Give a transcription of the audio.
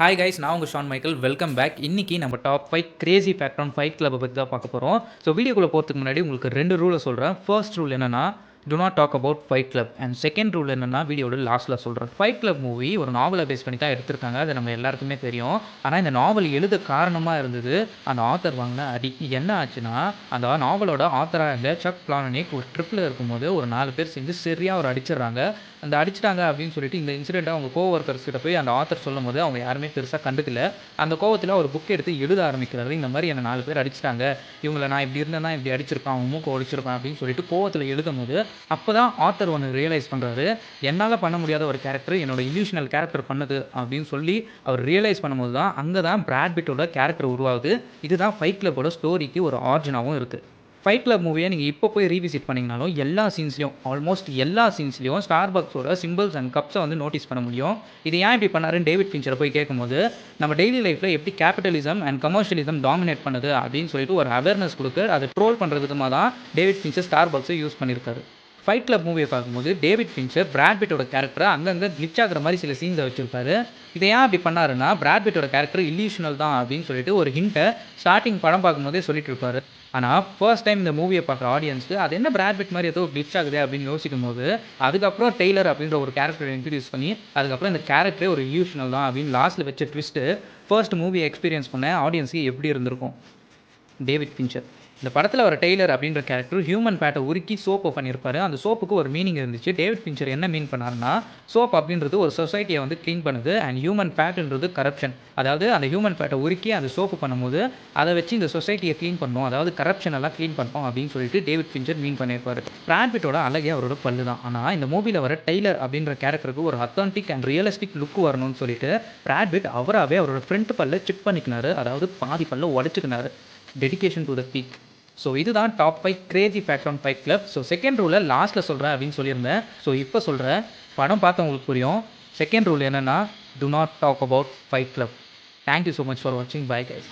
Hi guys, நான் உங்கள் Shawn Michael. Welcome back. இன்றைக்கி நம்ம top 5 crazy fact on fight கிளப்பை பற்றி தான் பார்க்க போகிறோம். ஸோ வீடியோக்குள்ளே போகிறதுக்கு முன்னாடி உங்களுக்கு 2 ரூலை சொல்கிறேன். ஃபர்ஸ்ட் ரூல் என்னென்னா, do not talk about fight club. And second rule என்னென்னா, வீடியோட லாஸ்ட்டில் சொல்கிறேன். ஃபைட் கிளப் மூவி ஒரு நாவலை பேஸ் பண்ணி தான் எடுத்திருக்காங்க. அது நம்ம எல்லாருக்குமே தெரியும். ஆனால் இந்த நாவல் எழுத காரணமாக இருந்தது அந்த ஆத்தர் வாங்கின அடி. என்ன ஆச்சுன்னா, அந்த நாவலோட ஆத்தராக இருந்த சக் பிளானனிக் ஒரு ட்ரிப்பில் இருக்கும்போது ஒரு 4 பேர் சேர்ந்து சரியாக ஒரு அடிச்சிடுறாங்க. அந்த அடிச்சிட்டாங்க அப்படின்னு சொல்லிட்டு இந்த இன்சிடெண்ட்டை அவங்க கோவொர்க்கர்ஸ் கிட்ட போய் அந்த ஆத்தர் சொல்லும் போது அவங்க யாருமே பெருசாக கண்டுக்கல. அந்த கோவத்தில் ஒரு புக் எடுத்து எழுத ஆரம்பிக்கிறாரு. இந்த மாதிரி என்னை 4 பேர் அடிச்சிட்டாங்க, இவங்களை நான் இப்படி இருந்தேன்னா இப்படி அடிச்சிருப்பான், அவன் மூக்க ஒடிச்சிருப்பான் அப்படின்னு சொல்லிட்டு கோவத்தில் எழுதும் போது அப்போ தான் ஆத்தர் ஒன்று ரியலைஸ் பண்ணுறாரு. என்னால் பண்ண முடியாத ஒரு கேரக்டர் என்னோட இல்யூஷனல் கேரக்டர் பண்ணுது அப்படின்னு சொல்லி அவர் ரியலைஸ் பண்ணும்போது தான் அங்கே தான் பிராட் பிட்டோட கேரக்டர் உருவாகுது. இதுதான் ஃபைட் கிளப்போட ஸ்டோரிக்கு ஒரு ஆர்ஜினாவும் இருக்குது. ஃபைட் கிளப் மூவியை நீங்கள் இப்போ போய் ரீவிசிட் பண்ணிங்கனாலும் எல்லா சீன்ஸ்லையும், ஆல்மோஸ்ட் எல்லா சீன்ஸ்லையும் ஸ்டார்பக்ஸோட சிம்பிள்ஸ் அண்ட் கப்ஸை வந்து நோட்டீஸ் பண்ண முடியும். இது ஏன் இப்படி பண்ணாருன்னு டேவிட் ஃபின்ச்சரை போய் கேட்கும்போது, நம்ம டெய்லி லைஃப்பில் எப்படி கேபிட்டலிசம் அண்ட் கமர்ஷியலிசம் டாமினேட் பண்ணுது அப்படின்னு சொல்லிட்டு ஒரு அவேர்னஸ் கொடுத்து அதை ட்ரோல் பண்ணுற விதமாக தான் டேவிட் ஃபின்ச்சர் ஸ்டார்பக்ஸை யூஸ் பண்ணியிருக்காரு. ஃபைட் கிளப் மூவியை பார்க்கும்போது டேவிட் ஃபின்ச்சர் பிராட் பிட்டோட கேரக்டரை அங்கங்கே கிளிச் ஆகிற மாதிரி சில சீன்ஸை வச்சிருப்பாரு. இதை ஏன் அப்படி பண்ணாருன்னா, பிராட் பிட்டோட கேரக்டர் இல்லியூஷனல் தான் அப்படின்னு சொல்லிட்டு ஒரு ஹிண்ட்டை ஸ்டார்டிங் படம் பார்க்கும்போதே சொல்லிட்டு இருப்பாரு. ஆனால் ஃபர்ஸ்ட் டைம் இந்த மூவியை பார்க்குற ஆடியன்ஸுக்கு அது என்ன பிராட் பிட் மாதிரி ஏதோ கிளிச் ஆகுது அப்படின்னு யோசிக்கும் போது, அதுக்கப்புறம் டெய்லர் அப்படின்ற ஒரு கேரக்டரை இன்ட்ரடியூஸ் பண்ணி அதுக்கப்புறம் இந்த கேரக்டரே ஒரு இல்லியூஷனல் தான் அப்படின்னு லாஸ்ட்டில் வச்ச ட்விஸ்ட்டு ஃபர்ஸ்ட் மூவியை எக்ஸ்பீரியன்ஸ் பண்ண ஆடியன்ஸுக்கு எப்படி இருந்திருக்கும். டேவிட் ஃபின்ச்சர் இந்த படத்தில் வர டெய்லர் அப்படின்ற கேரக்டர் ஹியூமன் ஃபேட்டை உருக்கி சோப்பை பண்ணியிருப்பாரு. அந்த சோப்புக்கு ஒரு மீனிங் இருந்துச்சு. டேவிட் ஃபின்ச்சர் என்ன மீன் பண்ணாருன்னா, சோப் அப்படின்றது ஒரு சொசைட்டியை வந்து க்ளீன் பண்ணுது அண்ட் ஹியூமன் ஃபேட்ன்றது கரப்ஷன். அதாவது அந்த ஹியூமன் ஃபேட்டை உருக்கி அந்த சோப்பு பண்ணும்போது அதை வச்சு இந்த சொசைட்டியை க்ளீன் பண்ணணும், அதாவது கரப்ஷன் எல்லாம் க்ளீன் பண்ணணும் அப்படின்னு சொல்லிட்டு டேவிட் ஃபின்ச்சர் மீன் பண்ணியிருப்பாரு. பிராட் பிட்டோட அழகே அவரோட பல்லு தான். ஆனால் இந்த மூவியில் வர டெய்லர் அப்படின்ற கேரக்டருக்கு ஒரு அத்தான்டிக் அண்ட் ரியலிஸ்டிக் லுக் வரணும்னு சொல்லிட்டு பிராட் பிட் அவராகவே அவரோட ஃப்ரண்ட் பல்ல செக் பண்ணிக்கினாரு. அதாவது பாதி பல்ல உடச்சிக்கினாரு. Dedication to the peak. So இதுதான் top 5 crazy fact on fight club. So second ரூலை லாஸ்ட்டில் சொல்கிறேன் அப்படின்னு சொல்லியிருந்தேன். ஸோ இப்போ சொல்கிறேன், படம் பார்த்து உங்களுக்கு புரியும். செகண்ட் ரூல் என்னென்னா, do not talk about fight club. Thank you so much for வாட்சிங். Bye guys.